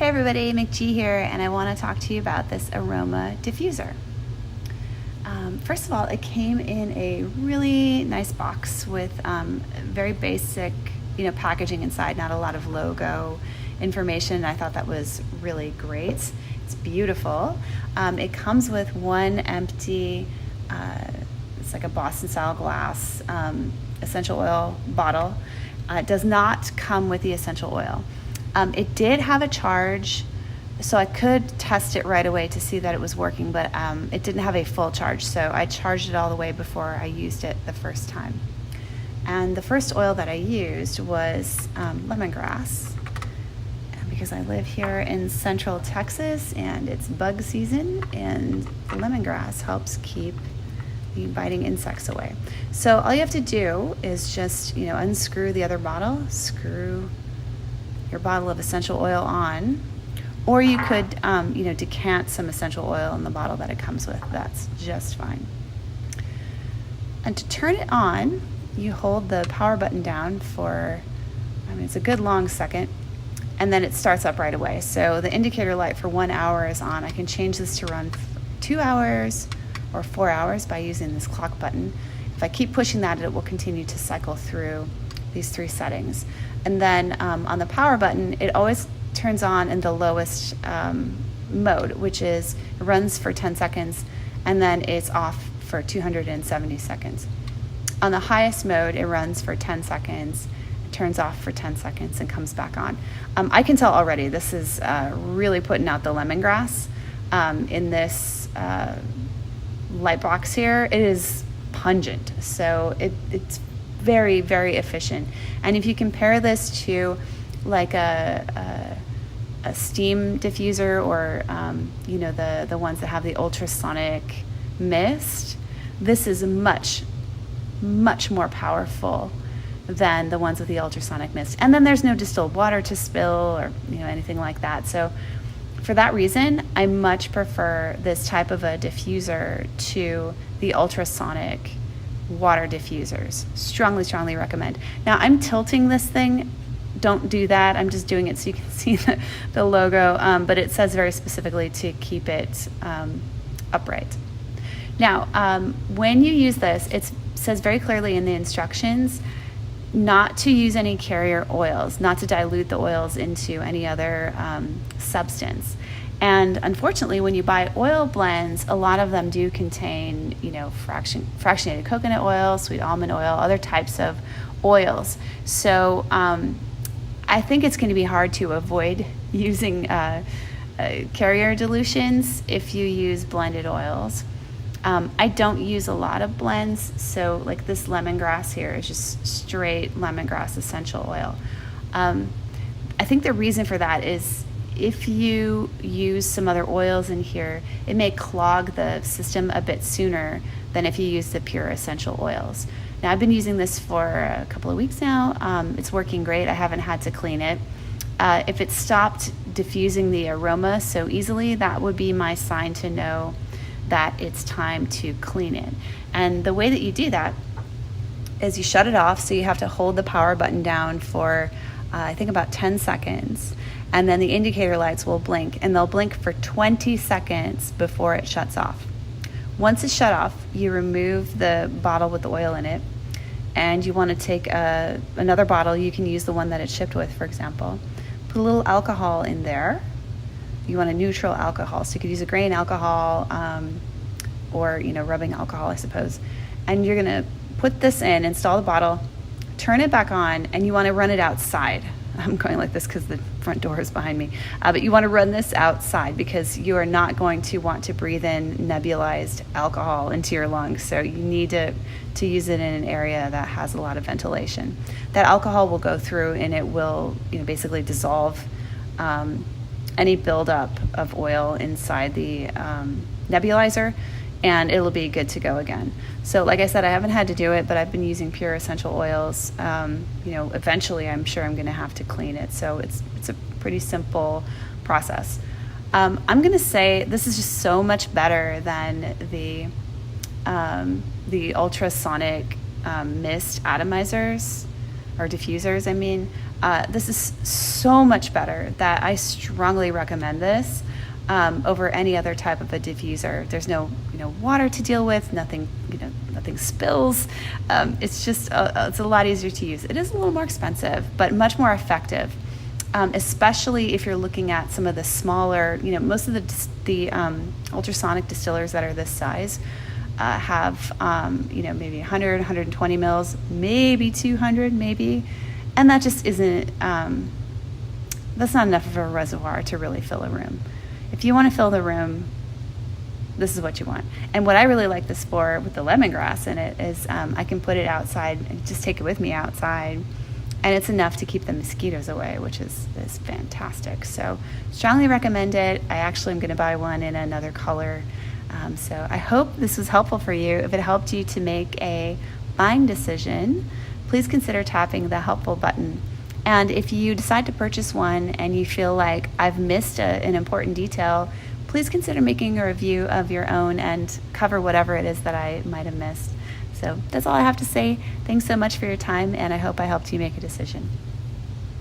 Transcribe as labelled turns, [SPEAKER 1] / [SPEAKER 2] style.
[SPEAKER 1] Hey everybody, McG here, and I want to talk to you about this Aroma diffuser. First of all, it came in a really nice box with very basic, packaging inside, not a lot of logo information. I thought that was really great. It's beautiful. It comes with one empty, it's like a Boston style glass essential oil bottle. It does not come with the essential oil. It did have a charge, so I could test it right away to see that it was working, but it didn't have a full charge, so I charged it all the way before I used it the first time. And the first oil that I used was lemongrass, because I live here in Central Texas and it's bug season, and lemongrass helps keep the biting insects away. So all you have to do is just unscrew the other bottle, screw your bottle of essential oil on, or you could decant some essential oil in the bottle that it comes with. That's just fine. And to turn it on, you hold the power button down for, it's a good long second, and then it starts up right away. So the indicator light for 1 hour is on. I can change this to run 2 hours or 4 hours by using this clock button. If I keep pushing that, it will continue to cycle through these 3 settings. And then on the power button, it always turns on in the lowest mode, which is it runs for 10 seconds and then it's off for 270 seconds. On the highest mode, it runs for 10 seconds, turns off for 10 seconds and comes back on. I can tell already this is really putting out the lemongrass in this light box here. It is pungent, so it's very, very efficient. And if you compare this to like a steam diffuser or the ones that have the ultrasonic mist, this is much more powerful than the ones with the ultrasonic mist. And then there's no distilled water to spill or anything like that. So for that reason, I much prefer this type of a diffuser to the ultrasonic water diffusers. Strongly recommend. Now I'm tilting this thing. Don't do that. I'm just doing it so you can see the logo, but it says very specifically to keep it upright. Now, when you use this, it says very clearly in the instructions not to use any carrier oils, not to dilute the oils into any other substance. And unfortunately, when you buy oil blends, a lot of them do contain, fractionated coconut oil, sweet almond oil, other types of oils. So I think it's going to be hard to avoid using carrier dilutions if you use blended oils. I don't use a lot of blends, so like this lemongrass here is just straight lemongrass essential oil. I think the reason for that is if you use some other oils in here, it may clog the system a bit sooner than if you use the pure essential oils. Now I've been using this for a couple of weeks now. It's working great. I haven't had to clean it. If it stopped diffusing the aroma so easily, that would be my sign to know that it's time to clean it. And the way that you do that is you shut it off, so you have to hold the power button down for I think about 10 seconds, and then the indicator lights will blink, and they'll blink for 20 seconds before it shuts off. Once it's shut off, you remove the bottle with the oil in it, and you want to take another bottle. You can use the one that it's shipped with, for example. Put a little alcohol in there. You want a neutral alcohol, so you could use a grain alcohol or rubbing alcohol, I suppose. And you're gonna put this in, install the bottle, turn it back on, and you want to run it outside. I'm going like this because the front door is behind me, but you want to run this outside because you are not going to want to breathe in nebulized alcohol into your lungs. So you need to use it in an area that has a lot of ventilation. That alcohol will go through and it will basically dissolve any buildup of oil inside the nebulizer, and it'll be good to go again. So like I said, I haven't had to do it, but I've been using pure essential oils. Eventually I'm sure I'm gonna have to clean it. So it's a pretty simple process. I'm gonna say this is just so much better than the ultrasonic mist atomizers or diffusers. This is so much better that I strongly recommend this over any other type of a diffuser. There's no, water to deal with, nothing, nothing spills. It's just, it's a lot easier to use. It is a little more expensive, but much more effective. Especially if you're looking at some of the smaller, most of the ultrasonic distillers that are this size have, maybe 100, 120 mils, maybe 200, maybe. And that just isn't, that's not enough of a reservoir to really fill a room. If you want to fill the room, this is what you want. And what I really like this for with the lemongrass in it is I can put it outside and just take it with me outside. And it's enough to keep the mosquitoes away, which is fantastic. So strongly recommend it. I actually am going to buy one in another color. So I hope this was helpful for you. If it helped you to make a buying decision, please consider tapping the helpful button. And if you decide to purchase one and you feel like I've missed an important detail, please consider making a review of your own and cover whatever it is that I might have missed. So that's all I have to say. Thanks so much for your time, and I hope I helped you make a decision.